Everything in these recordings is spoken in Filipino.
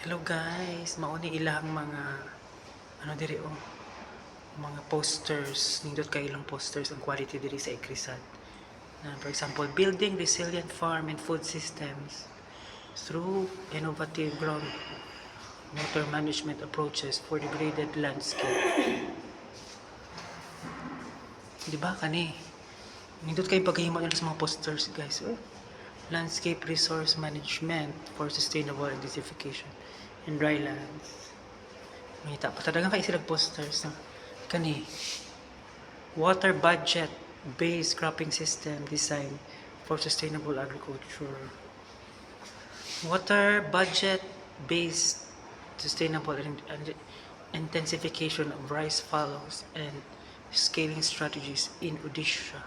Hello guys, mauni ilang mga diri mga posters, nindot kay ilang posters ang quality diri sa Ikrisat. For example, building resilient farm and food systems through innovative ground water management approaches for degraded landscape. Di ba kani? Nindot kay paghimo nila sa mga posters guys. Landscape resource management for sustainable desertification in dry lands. Mita pa talaga kay sila posters no? Kani water budget based cropping system design for sustainable agriculture. Water budget based sustainable intensification of rice fallows and scaling strategies in Odisha.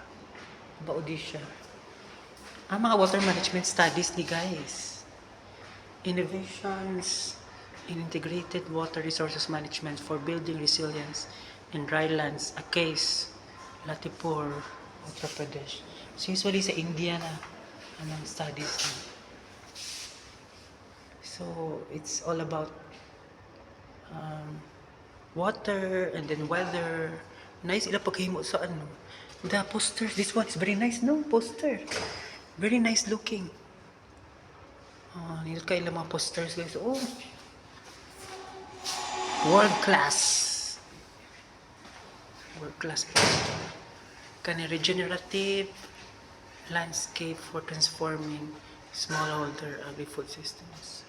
Ba Odisha? Ang mga water management studies ni guys. Innovations in integrated water resources management for building resilience in drylands, a case, Latipur, Uttar Pradesh. So usually sa India na anong studies na. So it's all about water and then weather. Nice ila paghimo sa ano. The poster, this one is very nice no poster. Very nice looking. Nindot kay ilang mga posters guys. Oh. World class. World class poster. Kani regenerative landscape for transforming smallholder agri-food systems.